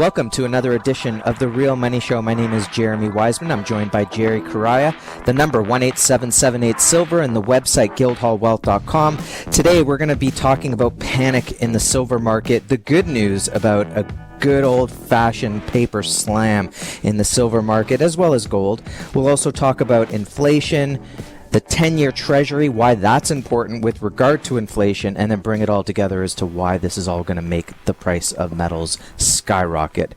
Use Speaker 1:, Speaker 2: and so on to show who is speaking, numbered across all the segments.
Speaker 1: Welcome to another edition of The Real Money Show. My name is Jeremy Wiseman. I'm joined by Jerry Correia, the number 18778 Silver, and the website guildhallwealth.com. Today we're going to be talking about panic in the silver market, the good news about a good old-fashioned paper slam in the silver market, as well as gold. We'll also talk about inflation, the 10-year Treasury, why that's important with regard to inflation, and then bring it all together as to why this is all going to make the price of metals skyrocket.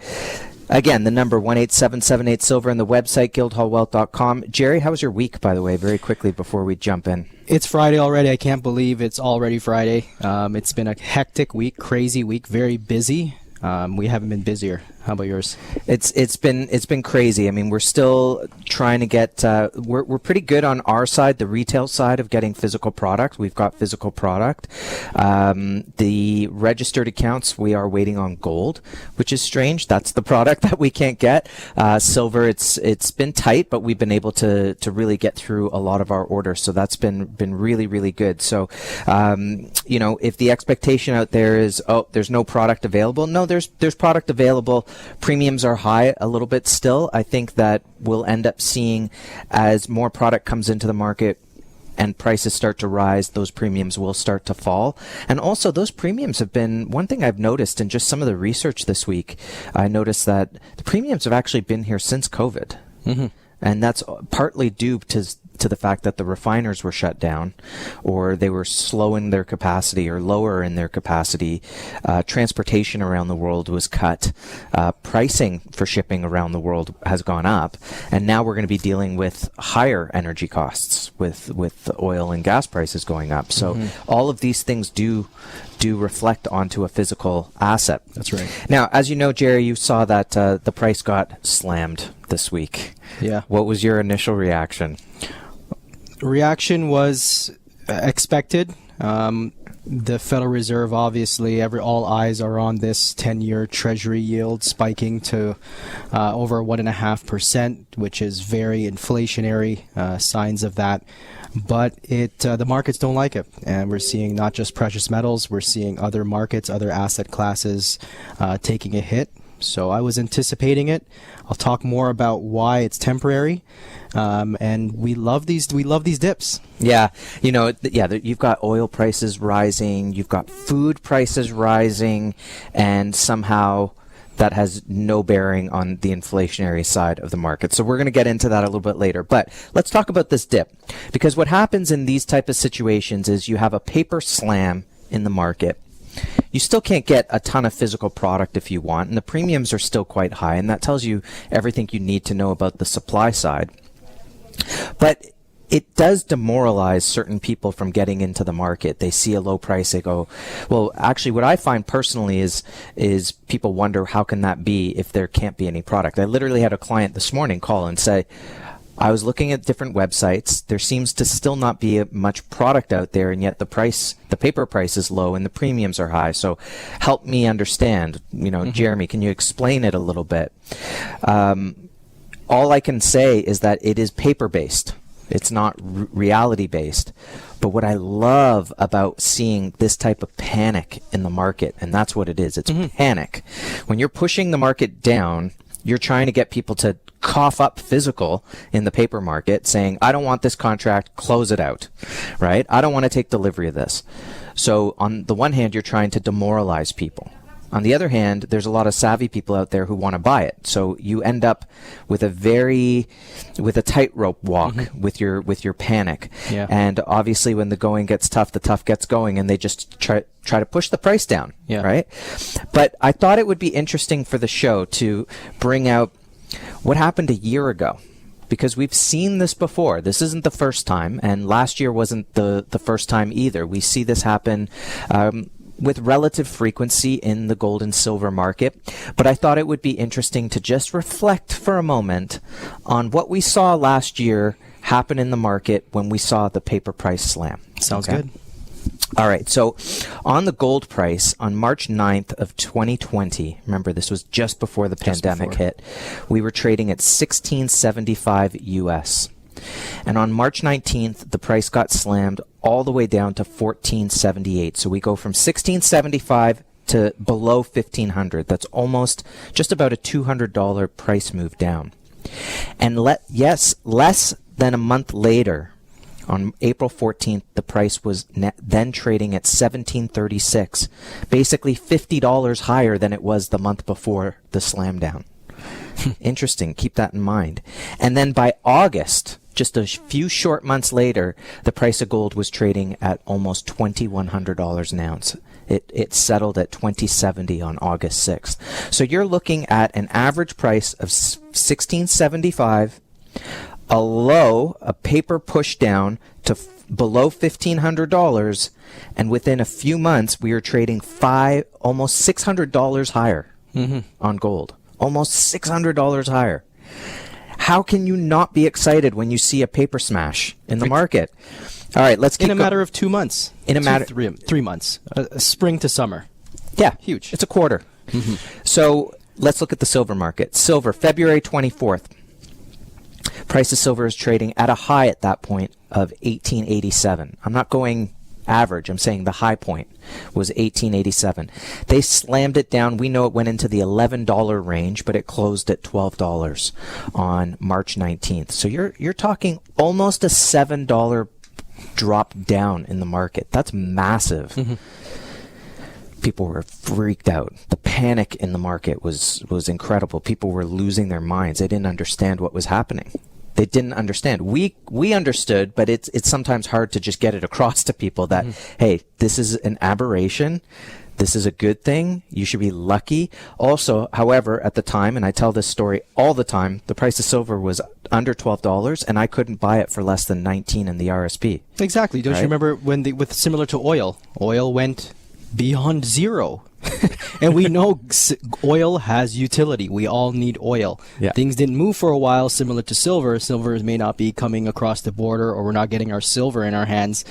Speaker 1: Again, the number 18778 Silver and the website guildhallwealth.com. Jerry, how was your week, by the way, very quickly before we jump in?
Speaker 2: It's Friday already. I can't believe it's already Friday. It's been a hectic week, crazy week, very busy. We haven't been busier. How about yours?
Speaker 1: It's been crazy. I mean, we're still trying to get. We're pretty good on our side, the retail side of getting physical product. We've got physical product. The registered accounts, we are waiting on gold, which is strange. That's the product that we can't get. Silver, it's been tight, but we've been able to really get through a lot of our orders. So that's been really, really good. So, if the expectation out there is, there's no product available. No, there's product available. Premiums are high a little bit still. I think that we'll end up seeing, as more product comes into the market and prices start to rise, those premiums will start to fall. And also, those premiums have been, one thing I've noticed in just some of the research this week, I noticed that the premiums have actually been here since COVID. Mm-hmm. And that's partly due to the fact that the refiners were shut down, or they were slowing their capacity or lower in their capacity. Transportation around the world was cut. Pricing for shipping around the world has gone up. And now we're going to be dealing with higher energy costs with oil and gas prices going up. So all of these things do reflect onto a physical asset.
Speaker 2: That's right.
Speaker 1: Now, as you know, Jerry, you saw that the price got slammed this week.
Speaker 2: Yeah.
Speaker 1: What was your initial reaction?
Speaker 2: Reaction was expected. The Federal Reserve, obviously, all eyes are on this 10-year Treasury yield spiking to over 1.5%, which is very inflationary, signs of that. But the markets don't like it, and we're seeing not just precious metals, we're seeing other markets, other asset classes taking a hit. So I was anticipating it. I'll talk more about why it's temporary, and we love these dips.
Speaker 1: Yeah, you've got oil prices rising, you've got food prices rising, and somehow that has no bearing on the inflationary side of the market. So we're going to get into that a little bit later. But let's talk about this dip, because what happens in these type of situations is you have a paper slam in the market. You still can't get a ton of physical product if you want, and the premiums are still quite high, and that tells you everything you need to know about the supply side. But it does demoralize certain people from getting into the market. They see a low price, they go, well, actually what I find personally is people wonder, how can that be if there can't be any product? I literally had a client this morning call and say, I was looking at different websites. There seems to still not be much product out there, and yet the paper price is low and the premiums are high. So help me understand, Jeremy, can you explain it a little bit? All I can say is that it is paper-based. It's not reality-based. But what I love about seeing this type of panic in the market, and that's what it is, it's panic. When you're pushing the market down, you're trying to get people to cough up physical in the paper market, saying, I don't want this contract, close it out, right? I don't want to take delivery of this. So on the one hand, you're trying to demoralize people. On the other hand, there's a lot of savvy people out there who want to buy it. So you end up with a tightrope walk with your panic. Yeah. And obviously when the going gets tough, the tough gets going, and they just try to push the price down, right? But I thought it would be interesting for the show to bring out what happened a year ago, because we've seen this before. This isn't the first time, and last year wasn't the first time either. We see this happen with relative frequency in the gold and silver market. But I thought it would be interesting to just reflect for a moment on what we saw last year happen in the market when we saw the paper price slam.
Speaker 2: Sounds good.
Speaker 1: All right. So on the gold price on March 9th of 2020, remember this was just before the pandemic hit, we were trading at 1675 US. And on March 19th, the price got slammed all the way down to 1478. So we go from 1675 to below 1,500. That's almost just about a $200 price move down. And less than a month later, on April 14th, the price was then trading at $17.36, basically $50 higher than it was the month before the slam down. Interesting. Keep that in mind. And then by August, just a few short months later, the price of gold was trading at almost $2,100 an ounce. It settled at $2,070 on August 6th. So you're looking at an average price of $1,675, a low, a paper push down to below $1,500, and within a few months, we are trading almost $600 higher on gold. Almost $600 higher. How can you not be excited when you see a paper smash in the market? All right, let's keep
Speaker 2: in a matter of 2 months.
Speaker 1: In a matter
Speaker 2: 3 months, spring to summer.
Speaker 1: Yeah,
Speaker 2: huge.
Speaker 1: It's a quarter. So let's look at the silver market. Silver, February 24th. Price of silver is trading at a high at that point of $18.87. I'm not going average. I'm saying the high point was $18.87. They slammed it down. We know it went into the $11 range, but it closed at $12 on March 19th. So you're talking almost a $7 drop down in the market. That's massive. People were freaked out. The panic in the market was incredible. People were losing their minds. They didn't understand what was happening. They didn't understand. We understood, but it's sometimes hard to just get it across to people that, hey, this is an aberration. This is a good thing. You should be lucky. Also, however, at the time, and I tell this story all the time, the price of silver was under $12, and I couldn't buy it for less than $19 in the RSP.
Speaker 2: Exactly. Don't you remember when with similar to oil went beyond zero? And we know oil has utility. We all need oil. Yeah. Things didn't move for a while, similar to silver. Silver may not be coming across the border, or we're not getting our silver in our hands,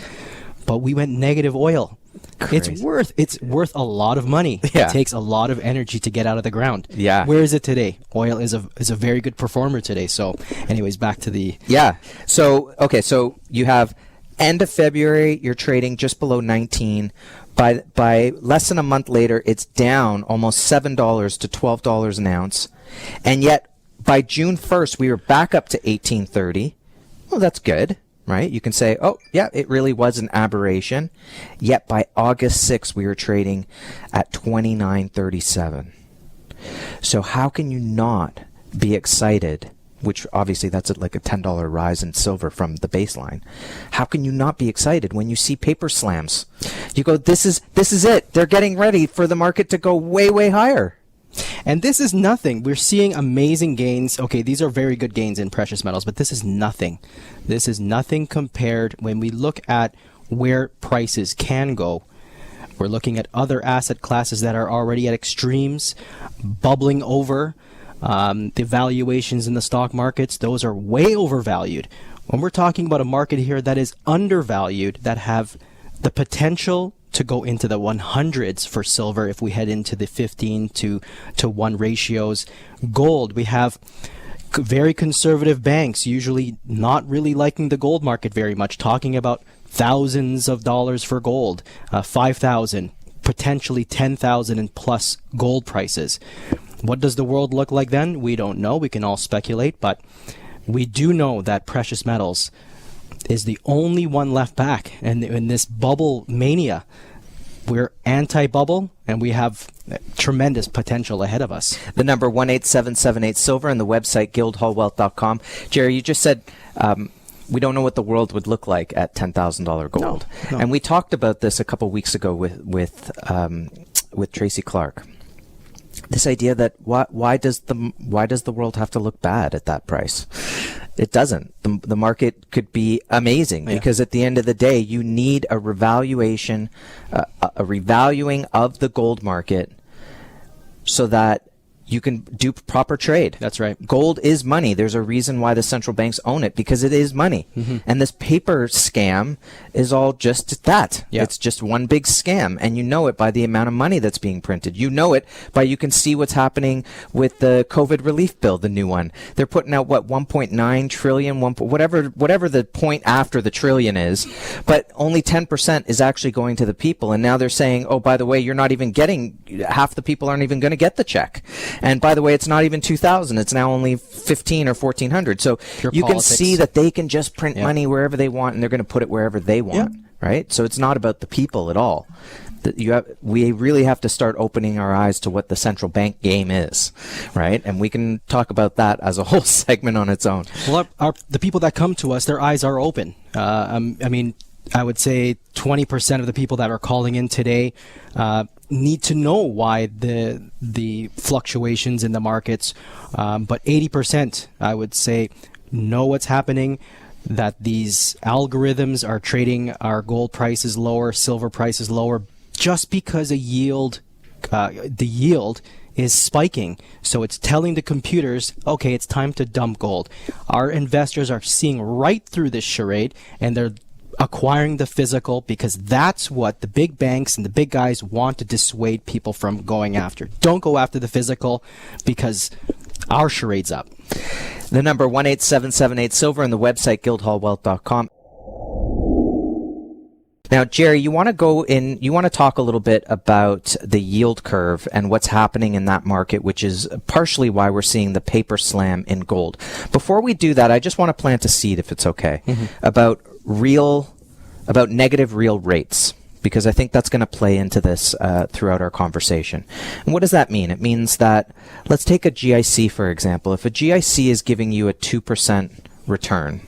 Speaker 2: but we went negative oil. Crazy. It's worth a lot of money. Yeah. It takes a lot of energy to get out of the ground. Yeah. Where is it today? Oil is a very good performer today. So anyways, back to the... Yeah.
Speaker 1: So, okay, so you have end of February, you're trading just below 19. By less than a month later, it's down almost $7 to $12 an ounce. And yet, by June 1st, we were back up to $18.30. Well, that's good, right? You can say, oh, yeah, it really was an aberration. Yet, by August 6th, we were trading at $29.37. So how can you not be excited? Which obviously that's like a $10 rise in silver from the baseline. How can you not be excited when you see paper slams? You go, this is it. They're getting ready for the market to go way, way higher.
Speaker 2: And this is nothing. We're seeing amazing gains. Okay, these are very good gains in precious metals, but this is nothing. This is nothing compared when we look at where prices can go. We're looking at other asset classes that are already at extremes, bubbling over. The valuations in the stock markets, those are way overvalued. When we're talking about a market here that is undervalued, that have the potential to go into the 100s for silver if we head into the 15 to 1 ratios. Gold, we have very conservative banks usually not really liking the gold market very much, talking about thousands of dollars for gold, 5,000, potentially 10,000 and plus gold prices. What does the world look like then? We don't know. We can all speculate, but we do know that precious metals is the only one left back. And in this bubble mania, we're anti-bubble, and we have tremendous potential ahead of us.
Speaker 1: The number 18778 silver and the website guildhallwealth.com. Jerry, you just said we don't know what the world would look like at $10,000 gold. No. And we talked about this a couple weeks ago with Tracy Clark. This idea that why does the world have to look bad at that price? It doesn't. The market could be amazing because at the end of the day, you need a revaluation, a revaluing of the gold market, so that you can do proper trade.
Speaker 2: That's right.
Speaker 1: Gold is money. There's a reason why the central banks own it, because it is money. And this paper scam is all just that.
Speaker 2: Yeah.
Speaker 1: It's just one big scam. And you know it by the amount of money that's being printed. You know it by, you can see what's happening with the COVID relief bill, the new one. They're putting out, what, 1.9 trillion, whatever the point after the trillion is, but only 10% is actually going to the people. And now they're saying, oh, by the way, you're not even getting, half the people aren't even going to get the check. And by the way, it's not even 2,000. It's now only 1,500 or 1,400. So
Speaker 2: Pure
Speaker 1: you
Speaker 2: politics.
Speaker 1: can see that they can just print
Speaker 2: Yeah.
Speaker 1: money wherever they want, and they're going to put it wherever they want, right? So it's not about the people at all. We really have to start opening our eyes to what the central bank game is, right? And we can talk about that as a whole segment on its own.
Speaker 2: Well, the people that come to us, their eyes are open. I mean, I would say 20% of the people that are calling in today need to know why the fluctuations in the markets, but 80%, I would say, know what's happening, that these algorithms are trading our gold prices lower, silver prices lower, just because the yield is spiking. So it's telling the computers, okay, it's time to dump gold. Our investors are seeing right through this charade, and they're acquiring the physical, because that's what the big banks and the big guys want to dissuade people from going after. Don't go after the physical, because our charade's up.
Speaker 1: The number 18778-SILVER and the website guildhallwealth.com. Now, Jerry, you want to talk a little bit about the yield curve and what's happening in that market, which is partially why we're seeing the paper slam in gold. Before we do that, I just want to plant a seed, if it's okay, about negative real rates, because I think that's going to play into this throughout our conversation. And what does that mean? It means that, let's take a GIC, for example. If a GIC is giving you a 2% return,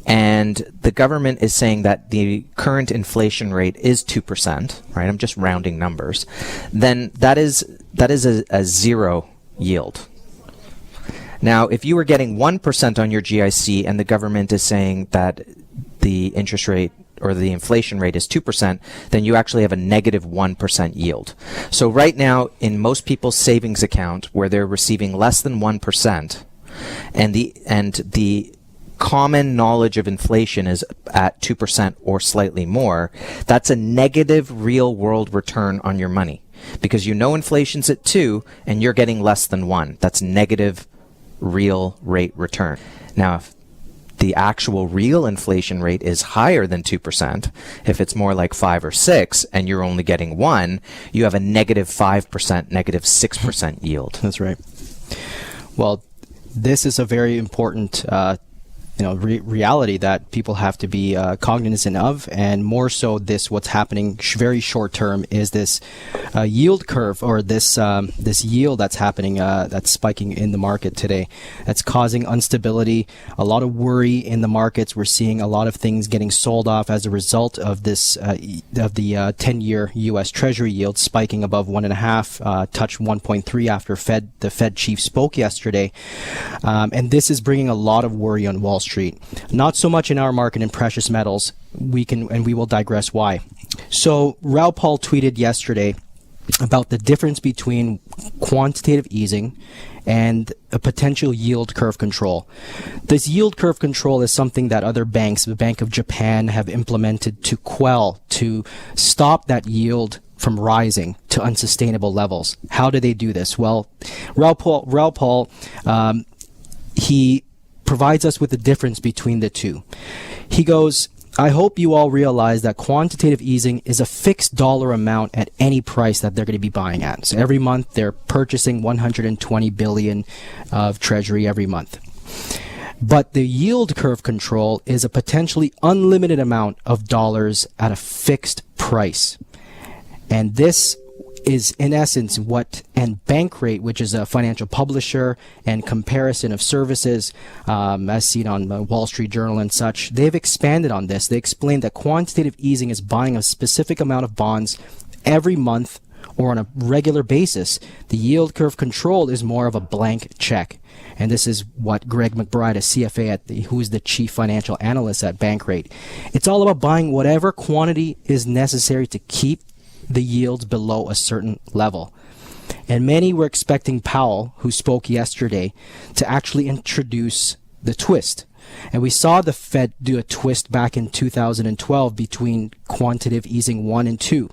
Speaker 1: and the government is saying that the current inflation rate is 2%, right? I'm just rounding numbers. Then that is a zero yield. Now, if you were getting 1% on your GIC and the government is saying that the interest rate or the inflation rate is 2%, then you actually have a negative 1% yield. So right now, in most people's savings account, where they're receiving less than 1%, and the common knowledge of inflation is at 2% or slightly more, that's a negative real world return on your money, because you know inflation's at 2 and you're getting less than 1. That's negative real rate return. Now, if the actual real inflation rate is higher than 2%, if it's more like 5 or 6 and you're only getting 1, you have a negative 5%, negative 6% yield.
Speaker 2: That's right. Well, this is a very important reality that people have to be cognizant of, and more so what's happening very short term is this yield curve, or this yield that's happening, that's spiking in the market today. That's causing instability, a lot of worry in the markets. We're seeing a lot of things getting sold off as a result of this of the 10-year U.S. Treasury yield spiking above 1.5, touched 1.3 after the Fed chief spoke yesterday, and this is bringing a lot of worry on Wall Street. Not so much in our market in precious metals. We will digress why. So Raoul Paul tweeted yesterday about the difference between quantitative easing and a potential yield curve control. This yield curve control is something that other banks, the Bank of Japan, have implemented to stop that yield from rising to unsustainable levels. How do they do this? Well, Raoul Paul, he provides us with the difference between the two. He goes, I hope you all realize that quantitative easing is a fixed dollar amount at any price that they're going to be buying at. So every month they're purchasing 120 billion of treasury every month. But the yield curve control is a potentially unlimited amount of dollars at a fixed price. And this is in essence and Bankrate, which is a financial publisher and comparison of services, as seen on the Wall Street Journal and such, they've expanded on this. They explained that quantitative easing is buying a specific amount of bonds every month or on a regular basis. The yield curve control is more of a blank check. And this is what Greg McBride, a CFA who is the chief financial analyst at Bankrate. It's all about buying whatever quantity is necessary to keep the yields below a certain level. And many were expecting Powell, who spoke yesterday, to actually introduce the twist. And we saw the Fed do a twist back in 2012 between quantitative easing 1 and 2.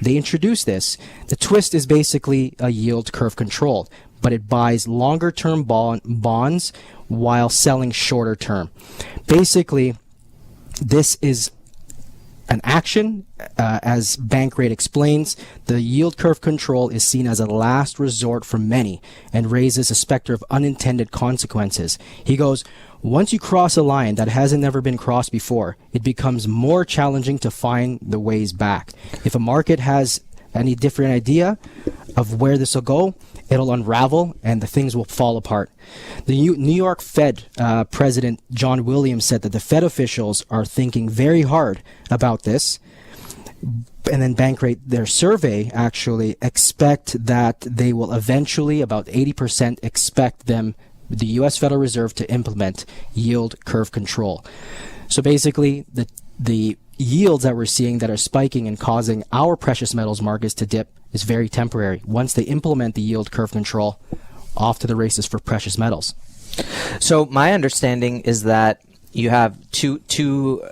Speaker 2: They introduced this. The twist is basically a yield curve control, but it buys longer term bonds while selling shorter term. Basically, this is an action. As Bankrate explains, the yield curve control is seen as a last resort for many and raises a specter of unintended consequences. He goes, once you cross a line that hasn't never been crossed before, it becomes more challenging to find the ways back. If a market has any different idea of where this will go, it'll unravel and the things will fall apart. The New York Fed President John Williams said that the Fed officials are thinking very hard about this. And then Bankrate, their survey actually expect that they will eventually, about 80% expect the U.S. Federal Reserve to implement yield curve control. So basically, the yields that we're seeing that are spiking and causing our precious metals markets to dip is very temporary. Once they implement the yield curve control, off to the races for precious metals.
Speaker 1: So my understanding is that you have two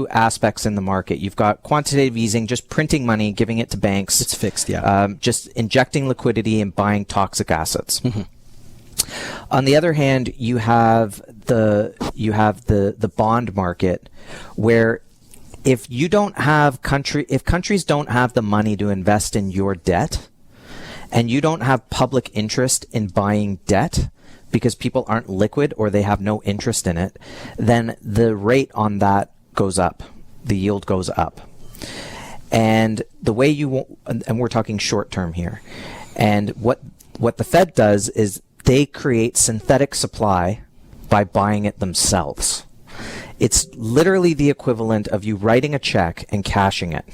Speaker 1: aspects in the market. You've got quantitative easing, just printing money, giving it to banks.
Speaker 2: It's fixed, yeah.
Speaker 1: Just injecting liquidity and buying toxic assets. Mm-hmm. On the other hand, you have the bond market, where if countries don't have the money to invest in your debt, and you don't have public interest in buying debt because people aren't liquid or they have no interest in it, then the rate on that goes up. The yield goes up. And the way and we're talking short term here. And what the Fed does is they create synthetic supply by buying it themselves. It's literally the equivalent of you writing a check and cashing it.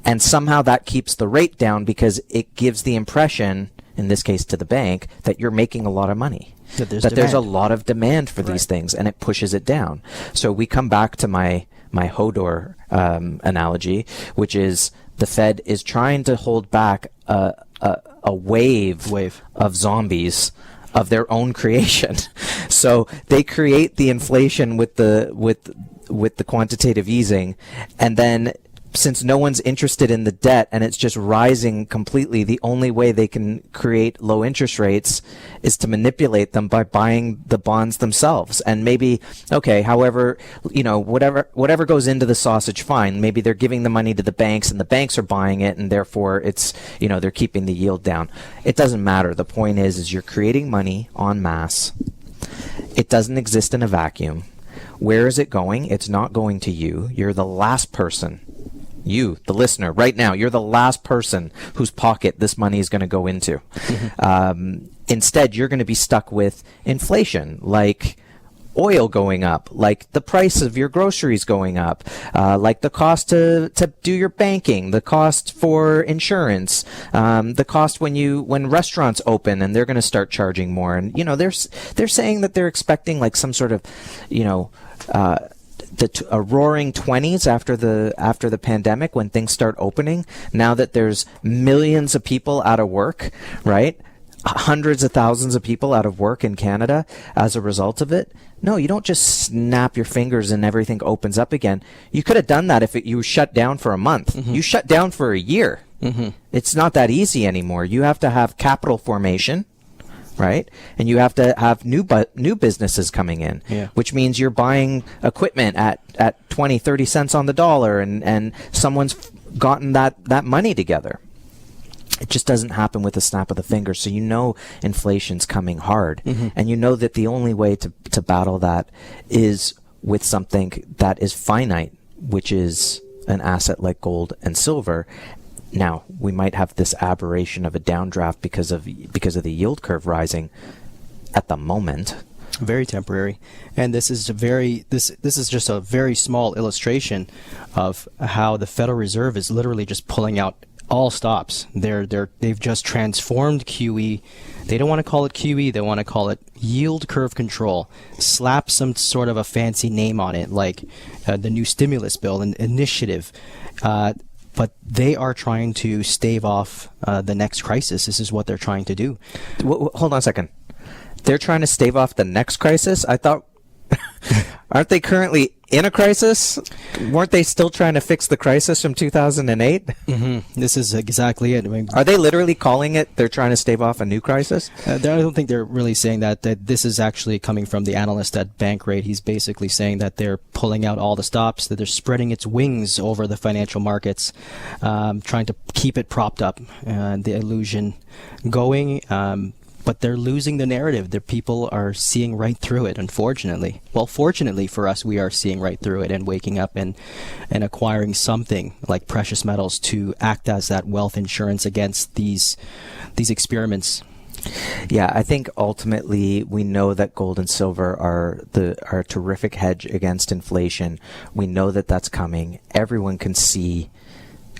Speaker 1: And somehow that keeps the rate down because it gives the impression, in this case to the bank, that you're making a lot of money. That there's a lot of demand for these things, and it pushes it down. So we come back to my Hodor analogy, which is the Fed is trying to hold back a wave of zombies of their own creation. So they create the inflation with the quantitative easing, and then since no one's interested in the debt and it's just rising completely, the only way they can create low interest rates is to manipulate them by buying the bonds themselves. And maybe, okay, however, whatever goes into the sausage, fine. Maybe they're giving the money to the banks and the banks are buying it, and therefore it's, they're keeping the yield down. It doesn't matter. The point is you're creating money en masse. It doesn't exist in a vacuum. Where is it going? It's not going to you. You're the last person. You, the listener, right now, you're the last person whose pocket this money is going to go into. Instead, you're going to be stuck with inflation, like oil going up, like the price of your groceries going up, like the cost to do your banking, the cost for insurance, the cost when restaurants open and they're going to start charging more. And they're saying that they're expecting like some sort of a roaring 20s after the pandemic, when things start opening. Now that there's millions of people out of work, right? Hundreds of thousands of people out of work in Canada as a result of it. No, you don't just snap your fingers and everything opens up again. You could have done that if you shut down for a month. Mm-hmm. You shut down for a year. Mm-hmm. It's not that easy anymore. You have to have capital formation, right? And you have to have new businesses coming in, which means you're buying equipment at 20, 30 cents on the dollar, and someone's gotten that money together. It just doesn't happen with a snap of the finger. So inflation's coming hard. Mm-hmm. And that the only way to battle that is with something that is finite, which is an asset like gold and silver. Now, we might have this aberration of a downdraft because of the yield curve rising at the moment.
Speaker 2: Very temporary. And this is just a very small illustration of how the Federal Reserve is literally just pulling out all stops. They've just transformed QE. They don't want to call it QE. They want to call it yield curve control. Slap some sort of a fancy name on it, like the new stimulus bill and initiative. but they are trying to stave off the next crisis. This is what they're trying to do.
Speaker 1: Hold on a second. They're trying to stave off the next crisis? I thought, aren't they currently in a crisis? Weren't they still trying to fix the crisis from 2008?
Speaker 2: Mm-hmm. This is exactly it. I mean,
Speaker 1: are they literally calling it they're trying to stave off a new crisis?
Speaker 2: I don't think they're really saying that. That this is actually coming from the analyst at Bankrate. He's basically saying that they're pulling out all the stops, that they're spreading its wings over the financial markets, trying to keep it propped up, the illusion going. But they're losing the narrative. Their people are seeing right through it, unfortunately. Well, fortunately for us, we are seeing right through it and waking up and acquiring something like precious metals to act as that wealth insurance against these experiments.
Speaker 1: Yeah, I think ultimately we know that gold and silver are a terrific hedge against inflation. We know that that's coming. Everyone can see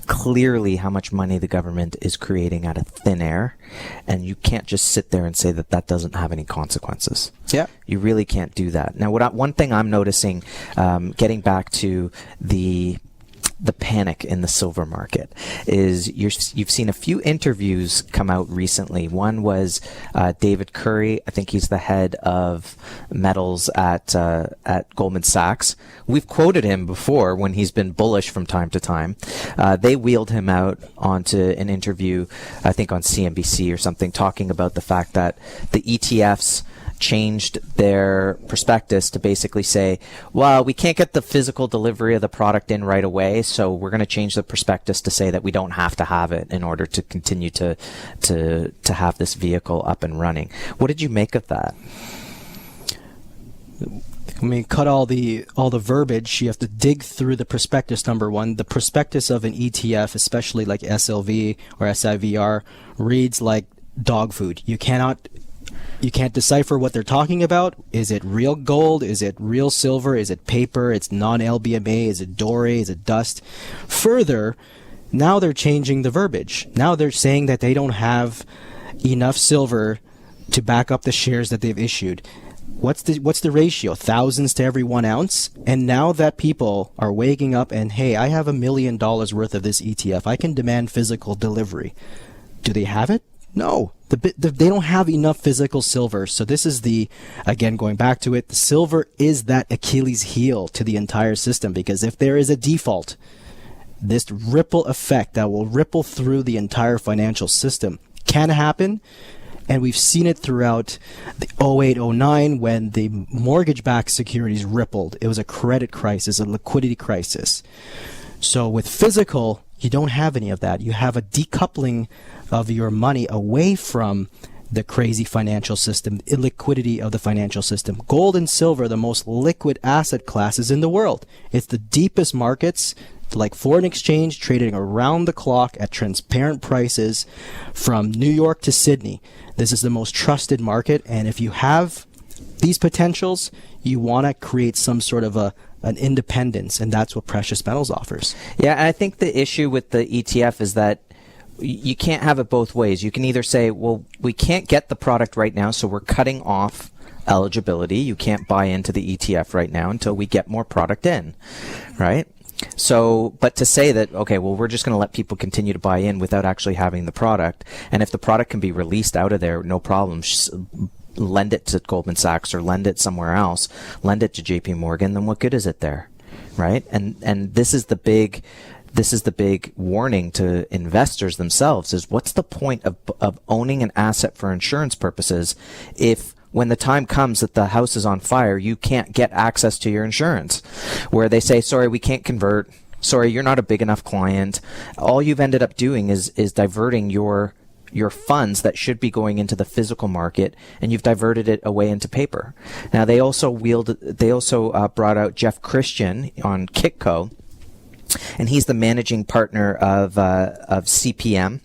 Speaker 1: clearly how much money the government is creating out of thin air, and you can't just sit there and say that that doesn't have any consequences.
Speaker 2: Yeah,
Speaker 1: you really can't do that. Now, one thing I'm noticing, getting back to the panic in the silver market, is you've seen a few interviews come out recently. One was David Curry. I think he's the head of metals at Goldman Sachs. We've quoted him before when he's been bullish from time to time. They wheeled him out onto an interview, I think on CNBC or something, talking about the fact that the ETFs changed their prospectus to basically say, well, we can't get the physical delivery of the product in right away, so we're going to change the prospectus to say that we don't have to have it in order to continue to have this vehicle up and running. What did you make of that?
Speaker 2: I mean, cut all the verbiage. You have to dig through the prospectus. Number one, the prospectus of an ETF, especially like SLV or SIVR, reads like dog food. You can't decipher what they're talking about. Is it real gold? Is it real silver? Is it paper? It's non-LBMA? Is it doré? Is it dust? Further, now they're changing the verbiage. Now they're saying that they don't have enough silver to back up the shares that they've issued. What's the ratio? Thousands to every 1 ounce? And now that people are waking up and, hey, I have $1 million worth of this ETF. I can demand physical delivery. Do they have it? No. They don't have enough physical silver. So this is again, going back to it, the silver is that Achilles heel to the entire system, because if there is a default, this ripple effect that will ripple through the entire financial system can happen. And we've seen it throughout the 08-09 when the mortgage-backed securities rippled. It was a credit crisis, a liquidity crisis. So with physical, you don't have any of that. You have a decoupling of your money away from the crazy financial system, illiquidity of the financial system. Gold and silver are the most liquid asset classes in the world. It's the deepest markets, like foreign exchange, trading around the clock at transparent prices from New York to Sydney. This is the most trusted market, and if you have these potentials, you want to create some sort of an independence, and that's what precious metals offers.
Speaker 1: Yeah, and I think the issue with the ETF is that you can't have it both ways. You can either say, well, we can't get the product right now, so we're cutting off eligibility. You can't buy into the ETF right now until we get more product in, right? So, but to say that, okay, well, we're just going to let people continue to buy in without actually having the product, and if the product can be released out of there, no problem, lend it to Goldman Sachs or lend it somewhere else, lend it to JP Morgan, then what good is it there, right? And this is the big warning to investors themselves, is what's the point of owning an asset for insurance purposes if when the time comes that the house is on fire, you can't get access to your insurance, where they say, sorry, we can't convert. Sorry, you're not a big enough client. All you've ended up doing is diverting your funds that should be going into the physical market, and you've diverted it away into paper. Now, they also brought out Jeff Christian on Kitco, and he's the managing partner of CPM,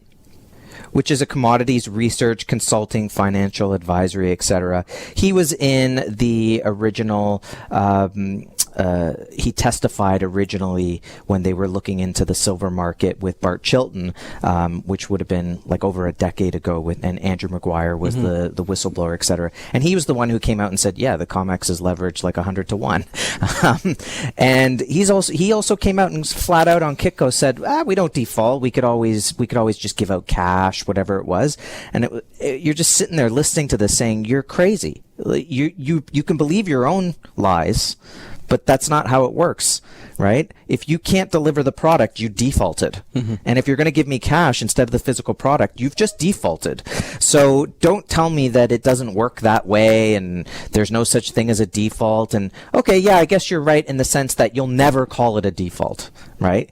Speaker 1: which is a commodities research, consulting, financial advisory, etc. He was in the original he testified originally when they were looking into the silver market with Bart Chilton, which would have been like over a decade ago, and Andrew Maguire was the whistleblower, et cetera. And he was the one who came out and said, yeah, the COMEX is leveraged like 100 to 1. And he also came out and flat out on Kitco said, we don't default. We could always just give out cash, whatever it was. And you're just sitting there listening to this saying, you're crazy. You can believe your own lies, but that's not how it works, right? If you can't deliver the product, you defaulted. And if you're going to give me cash instead of the physical product, you've just defaulted. So don't tell me that it doesn't work that way and there's no such thing as a default. And okay, yeah, I guess you're right in the sense that you'll never call it a default, right?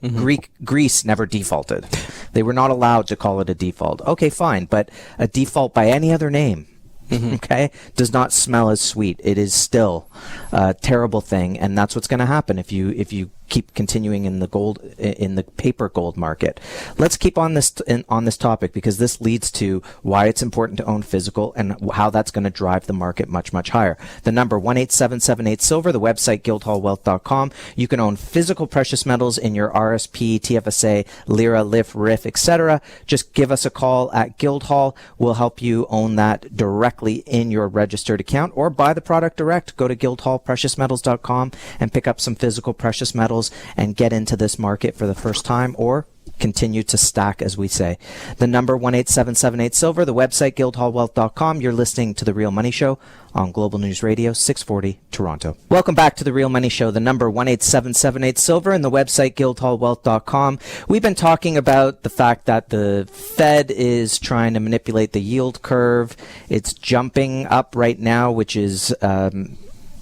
Speaker 1: Greece never defaulted. They were not allowed to call it a default. Okay, fine, but a default by any other name, okay, does not smell as sweet. It is still a terrible thing, and that's what's going to happen if you keep continuing in the paper gold market. Let's keep on this topic, because this leads to why it's important to own physical and how that's going to drive the market much, much higher. The number 18778 silver, the website guildhallwealth.com. You can own physical precious metals in your RSP, TFSA, Lira, LIF, RIF, etc. Just give us a call at Guildhall. We'll help you own that directly in your registered account, or buy the product direct. Go to guildhallpreciousmetals.com and pick up some physical precious metals and get into this market for the first time, or continue to stack, as we say. The number 18778 silver, the website guildhallwealth.com. You're listening to The Real Money Show on Global News Radio 640 Toronto. Welcome back to The Real Money Show, the number 18778 silver, and the website guildhallwealth.com. We've been talking about the fact that the Fed is trying to manipulate the yield curve. It's jumping up right now, which is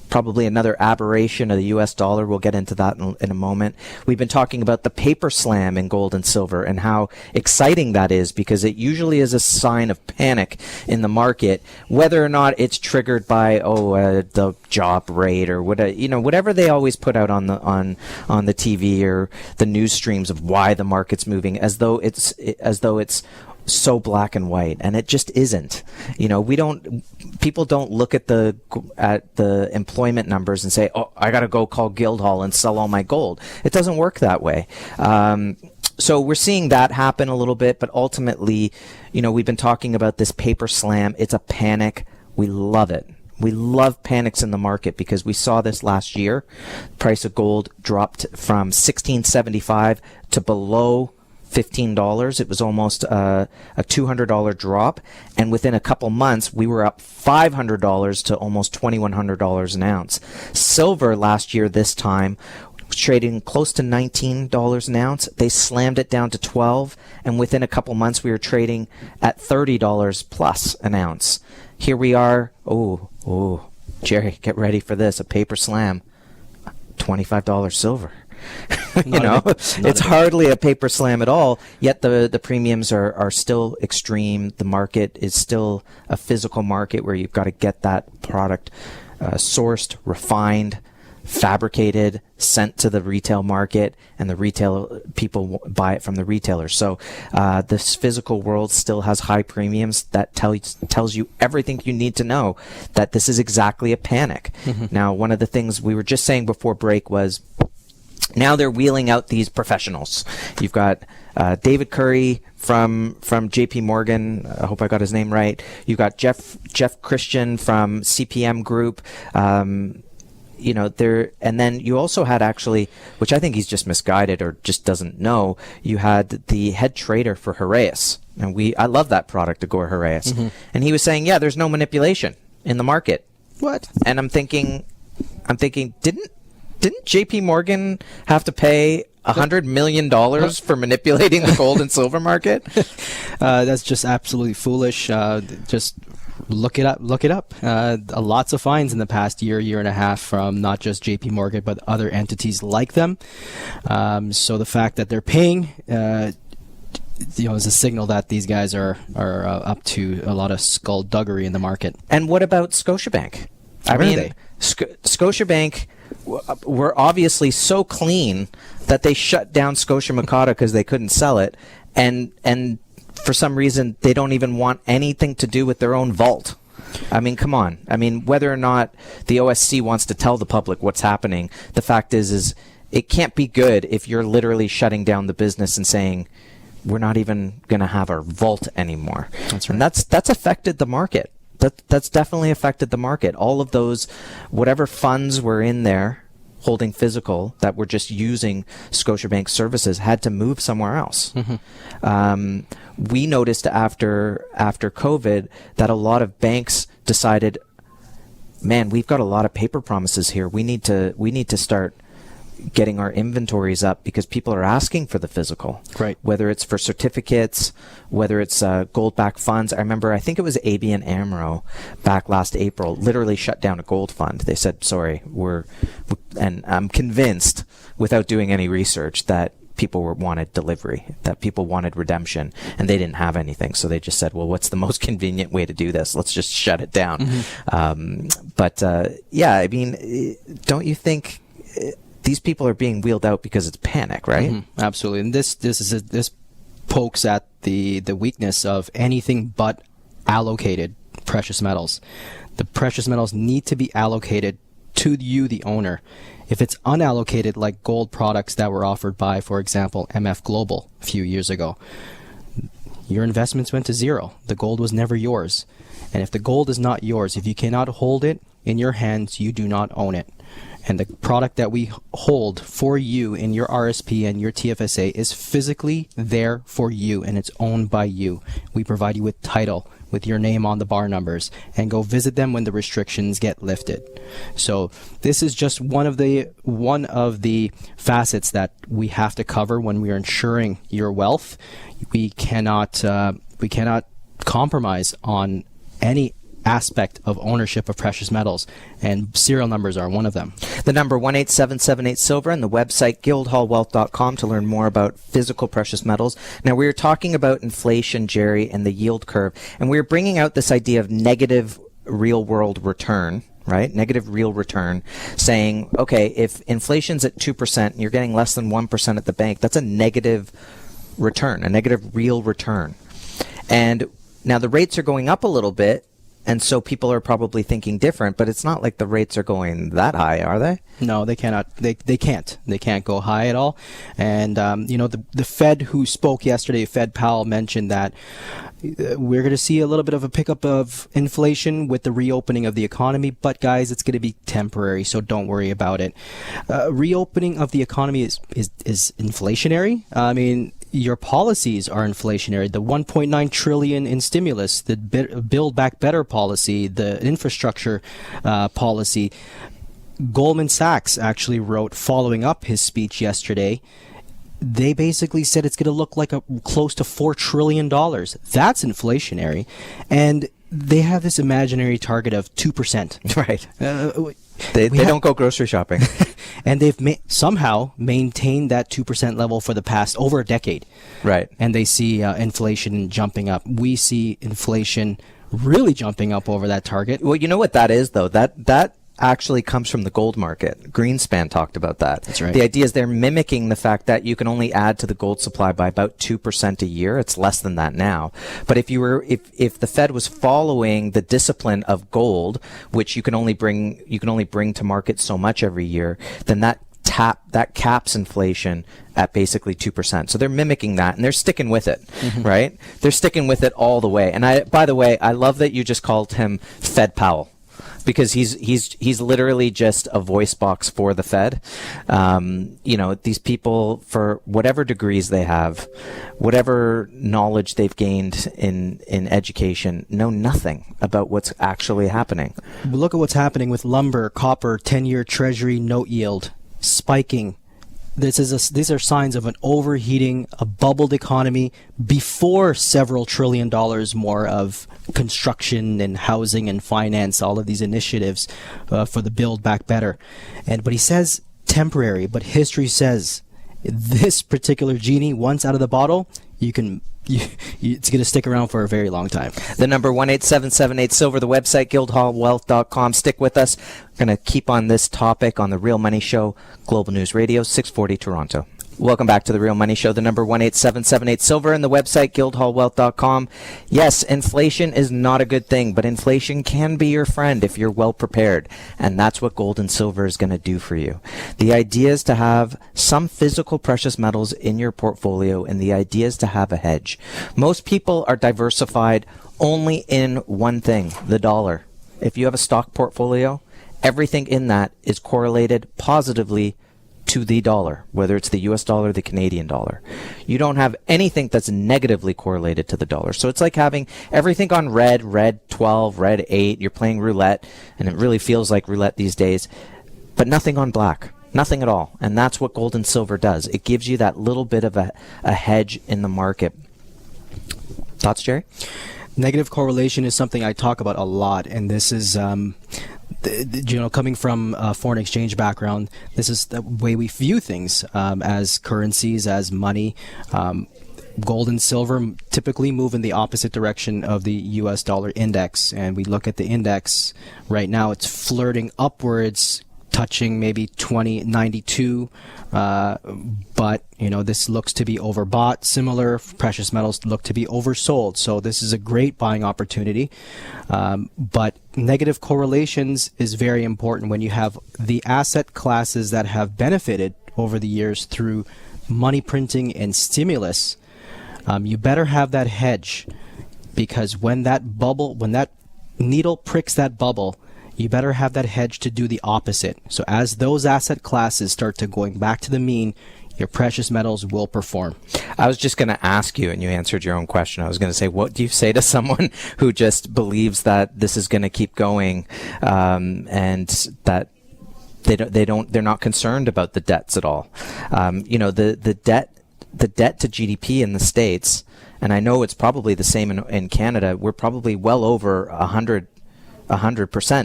Speaker 1: probably another aberration of the U.S. dollar. We'll get into that in a moment. We've been talking about the paper slam in gold and silver and how exciting that is, because it usually is a sign of panic in the market, whether or not it's triggered by the job rate or whatever they always put out on the TV or the news streams of why the market's moving, as though it's so black and white, and it just isn't. People don't look at the employment numbers and say, oh, I got to go call Guildhall and sell all my gold. It doesn't work that way. So we're seeing that happen a little bit, but ultimately, we've been talking about this paper slam. It's a panic. We love it. We love panics in the market, because we saw this last year. Price of gold dropped from $16.75 to below $15. It was almost a $200 drop, and within a couple months we were up $500 to almost $2,100 an ounce. Silver last year this time was trading close to $19 an ounce. They slammed it down to $12, and within a couple months we were trading at $30 plus an ounce. Here we are. Oh, Jerry, get ready for this. A paper slam. $25 silver. It's hardly a paper slam at all, yet the premiums are still extreme. The market is still a physical market where you've got to get that product sourced, refined, fabricated, sent to the retail market, and the retail people buy it from the retailers. So this physical world still has high premiums. That tells you everything you need to know that this is exactly a panic. Now, one of the things we were just saying before break was, now they're wheeling out these professionals. You've got David Curry from JP Morgan. I hope I got his name right. You've got Jeff Christian from CPM Group. And then you also had, actually, which I think he's just misguided or just doesn't know, you had the head trader for Heraeus. And I love that product, Agor Heraeus. And he was saying, yeah, there's no manipulation in the market. What? And I'm thinking, didn't JP Morgan have to pay $100 million for manipulating the gold and silver market?
Speaker 2: That's just absolutely foolish. Just look it up. Lots of fines in the past year and a half from not just JP Morgan, but other entities like them. So the fact that they're paying is a signal that these guys are up to a lot of skullduggery in the market.
Speaker 1: And what about Scotiabank? Scotiabank were obviously so clean that they shut down Scotia Makata because they couldn't sell it, and for some reason they don't even want anything to do with their own vault. I mean, come on. I mean, whether or not the OSC wants to tell the public what's happening, the fact is it can't be good if you're literally shutting down the business and saying, we're not even going to have our vault anymore.
Speaker 2: That's right.
Speaker 1: And that's affected the market. That's definitely affected the market. All of those, whatever funds were in there holding physical that were just using Scotiabank services had to move somewhere else. We noticed after COVID that a lot of banks decided, man, we've got a lot of paper promises here. We need to start getting our inventories up because people are asking for the physical.
Speaker 2: Right.
Speaker 1: Whether it's for certificates, whether it's gold-backed funds. I think it was ABN AMRO back last April literally shut down a gold fund. They said, sorry, and I'm convinced without doing any research that people wanted delivery, that people wanted redemption, and they didn't have anything. So they just said, well, what's the most convenient way to do this? Let's just shut it down. Yeah, I mean, don't you think these people are being wheeled out because it's panic, right?
Speaker 2: Absolutely. And this pokes at the weakness of anything but allocated precious metals. The precious metals need to be allocated to you, the owner. If it's unallocated, like gold products that were offered by, for example, MF Global a few years ago, your investments went to zero. The gold was never yours. And if the gold is not yours, if you cannot hold it in your hands, you do not own it. And the product that we hold for you in your RSP and your TFSA is physically there for you, and it's owned by you. We provide you with title, with your name on the bar numbers, and go visit them when the restrictions get lifted. So this is just one of the facets that we have to cover when we are insuring your wealth. We cannot compromise on any aspect of ownership of precious metals, and serial numbers are one of them.
Speaker 1: The number 18778-SILVER and the website guildhallwealth.com to learn more about physical precious metals. Now, we were talking about inflation, Jerry, and the yield curve, and we were bringing out this idea of negative real-world return, right? Negative real return, saying, okay, if inflation's at 2% and you're getting less than 1% at the bank, that's a negative return, a negative real return. And now the rates are going up a little bit, and so people are probably thinking different, but it's not like the rates are going that high, are they?
Speaker 2: No, they cannot. They can't. They can't go high at all. And, the Fed who spoke yesterday, Fed Powell, mentioned that we're going to see a little bit of a pickup of inflation with the reopening of the economy. But, guys, it's going to be temporary, so don't worry about it. Reopening of the economy is inflationary. I mean, your policies are inflationary. The $1.9 trillion in stimulus, the Build Back Better policy, the infrastructure policy. Goldman Sachs actually wrote, following up his speech yesterday, they basically said it's going to look like close to $4 trillion. That's inflationary. And they have this imaginary target of 2%.
Speaker 1: Right. They don't go grocery shopping.
Speaker 2: And they've somehow maintained that 2% level for the past over a decade.
Speaker 1: Right.
Speaker 2: And they see inflation jumping up. We see inflation really jumping up over that target.
Speaker 1: Well, you know what that is, though? That actually comes from the gold market. Greenspan talked about that.
Speaker 2: That's right.
Speaker 1: The idea is they're mimicking the fact that you can only add to the gold supply by about 2% a year. It's less than that now. But if the Fed was following the discipline of gold, which you can only bring to market so much every year, then that caps inflation at basically 2%. So they're mimicking that, and they're sticking with it, right? They're sticking with it all the way. And by the way, I love that you just called him Fed Powell, because he's literally just a voice box for the Fed. These people, for whatever degrees they have, whatever knowledge they've gained in education, know nothing about what's actually happening.
Speaker 2: Look at what's happening with lumber, copper, 10-year Treasury note yield spiking. These are signs of an overheating, a bubbled economy before several $1 trillion more of construction and housing and finance, all of these initiatives for the Build Back Better. But he says temporary, but history says this particular genie, once out of the bottle, it's going to stick around for a very long time.
Speaker 1: The number 18778-SILVER, the website guildhallwealth.com. Stick with us. We're going to keep on this topic on the Real Money Show, Global News Radio, 640 Toronto. Welcome back to the Real Money Show, the number 18778 Silver, and the website guildhallwealth.com. Yes, inflation is not a good thing, but inflation can be your friend if you're well prepared, and that's what gold and silver is going to do for you. The idea is to have some physical precious metals in your portfolio, and the idea is to have a hedge. Most people are diversified only in one thing, the dollar. If you have a stock portfolio, everything in that is correlated positively to the dollar, whether it's the US dollar or the Canadian dollar. You don't have anything that's negatively correlated to the dollar. So it's like having everything on red 12, red 8. You're playing roulette, and it really feels like roulette these days, but nothing on black. Nothing at all. And that's what gold and silver does. It gives you that little bit of a hedge in the market. Thoughts, Jerry?
Speaker 2: Negative correlation is something I talk about a lot, and this is coming from a foreign exchange background, this is the way we view things as currencies, as money. Gold and silver typically move in the opposite direction of the US dollar index, and we look at the index right now, it's flirting upwards, touching maybe 2092, but this looks to be overbought. Similar precious metals look to be oversold, so this is a great buying opportunity. But negative correlations is very important when you have the asset classes that have benefited over the years through money printing and stimulus. You better have that hedge, because when that needle pricks that bubble, you better have that hedge to do the opposite. So as those asset classes start to going back to the mean, your precious metals will perform.
Speaker 1: I was just going to ask you, and you answered your own question. I was going to say, what do you say to someone who just believes that this is going to keep going, and that they're not concerned about the debts at all? The debt to GDP in the States, and I know it's probably the same in Canada. We're probably well over 100%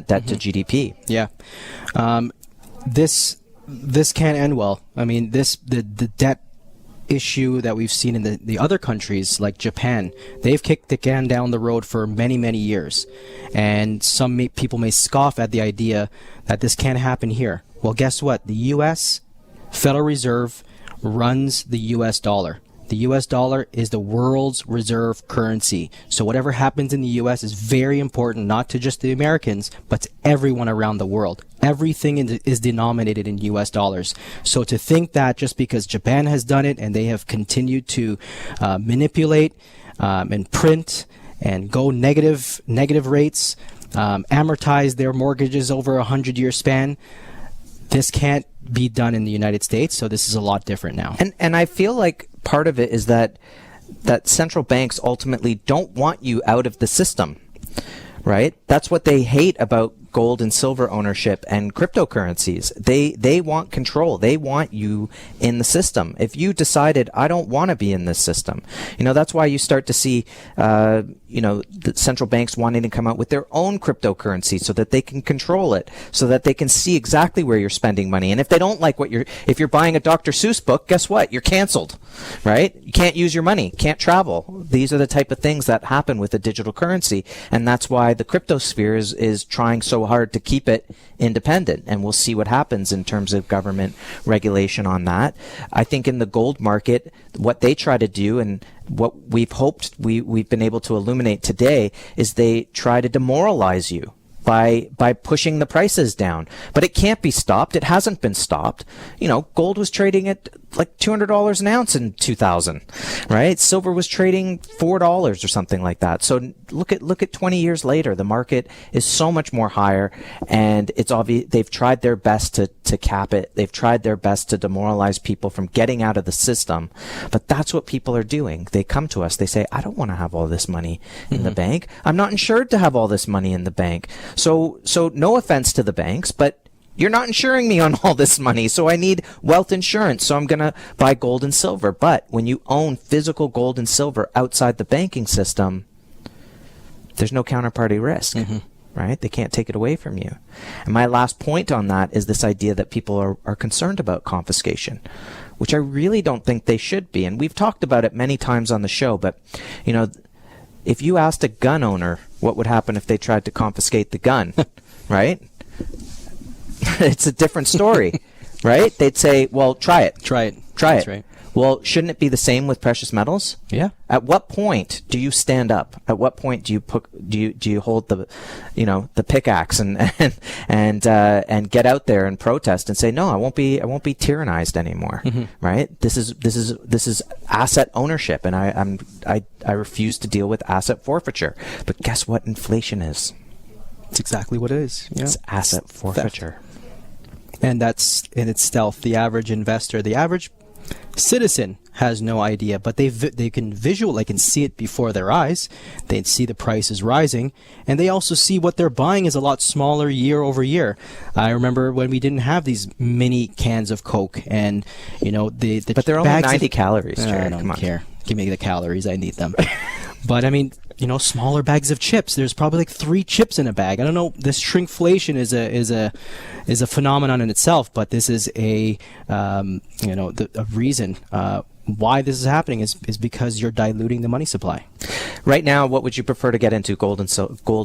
Speaker 1: debt to GDP.
Speaker 2: Yeah. This can't end well. I mean, the debt issue that we've seen in the other countries like Japan, they've kicked the can down the road for many, many years. And some people may scoff at the idea that this can't happen here. Well, guess what? The U.S. Federal Reserve runs the U.S. dollar. The U.S. dollar is the world's reserve currency. So whatever happens in the U.S. is very important, not to just the Americans, but to everyone around the world. Everything is denominated in U.S. dollars. So to think that just because Japan has done it and they have continued to manipulate and print and go negative rates, amortize their mortgages over a 100-year span, this can't be done in the United States. So this is a lot different now.
Speaker 1: And I feel like part of it is that central banks ultimately don't want you out of the system, right? That's what they hate about gold and silver ownership and cryptocurrencies. They want control. They want you in the system. If you decided, I don't want to be in this system, that's why you start to see, the central banks wanting to come out with their own cryptocurrency so that they can control it, so that they can see exactly where you're spending money. And if they don't like if you're buying a Dr. Seuss book, guess what? You're canceled, right? You can't use your money, can't travel. These are the type of things that happen with a digital currency. And that's why the crypto sphere is trying so hard to keep it independent. And we'll see what happens in terms of government regulation on that. I think in the gold market, what they try to do, and what we've hoped we've been able to illuminate today, is they try to demoralize you by pushing the prices down. But it can't be stopped. It hasn't been stopped. Gold was trading at like $200 an ounce in 2000, right? Silver was trading $4 or something like that. So look at 20 years later, the market is so much more higher, and it's obvious they've tried their best to cap it. They've tried their best to demoralize people from getting out of the system. But that's what people are doing. They come to us, they say, I don't want to have all this money in the bank. I'm not insured to have all this money in the bank. So no offense to the banks, but you're not insuring me on all this money, so I need wealth insurance, so I'm going to buy gold and silver. But when you own physical gold and silver outside the banking system, there's no counterparty risk, right? They can't take it away from you. And my last point on that is this idea that people are concerned about confiscation, which I really don't think they should be. And we've talked about it many times on the show, but, if you asked a gun owner what would happen if they tried to confiscate the gun, right? It's a different story, right? They'd say, well, try it.
Speaker 2: Try it.
Speaker 1: Try
Speaker 2: That's
Speaker 1: it.
Speaker 2: right.
Speaker 1: Well, shouldn't it be the same with precious metals?
Speaker 2: Yeah.
Speaker 1: At what point do you stand up? At what point do you hold the, the pickaxe and get out there and protest and say, no, I won't be tyrannized anymore, right? This is asset ownership, and I refuse to deal with asset forfeiture. But guess what inflation is?
Speaker 2: It's exactly what it is. Yeah.
Speaker 1: It's asset forfeiture.
Speaker 2: And that's in its stealth. The average investor, the average citizen has no idea, but they can they can see it before their eyes. They see the prices rising, and they also see what they're buying is a lot smaller year over year. I remember when we didn't have these mini cans of Coke, and
Speaker 1: but they're only 90 calories. Jared.
Speaker 2: I don't care. Give me the calories. I need them. But I mean, smaller bags of chips. There's probably like 3 chips in a bag. I don't know. This shrinkflation is a phenomenon in itself, but this is a reason why this is happening is because you're diluting the money supply.
Speaker 1: Right now, what would you prefer to get into, gold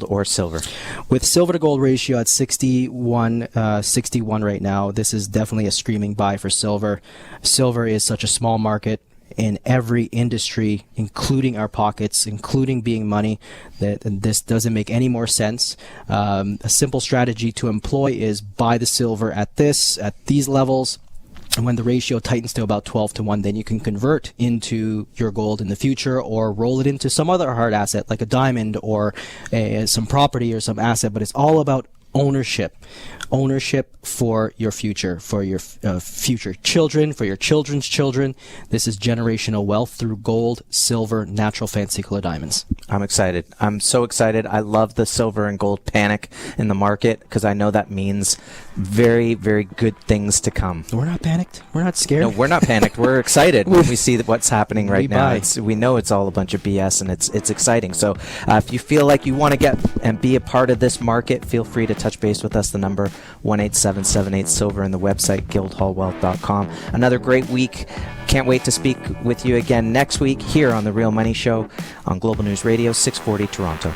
Speaker 1: or silver? With
Speaker 2: silver to gold ratio at 61 right now, this is definitely a screaming buy for silver. Silver is such a small market in every industry, including our pockets, including being money, that this doesn't make any more sense. A simple strategy to employ is buy the silver at these levels. And when the ratio tightens to about 12-1, then you can convert into your gold in the future, or roll it into some other hard asset like a diamond or some property or some asset. But it's all about ownership for your future, for your future children, for your children's children. This is generational wealth through gold, silver, natural fancy color diamonds.
Speaker 1: I'm excited. I'm so excited. I love the silver and gold panic in the market, because I know that means very, very good things to come.
Speaker 2: We're not panicked. We're not scared.
Speaker 1: No, we're not panicked. We're excited when we see what's happening right now. We know it's all a bunch of BS, and it's exciting. So if you feel like you want to get and be a part of this market, feel free to touch base with us. The number 18778-SILVER, and the website guildhallwealth.com. Another great week. Can't wait to speak with you again next week here on The Real Money Show on Global News Radio 640 Toronto.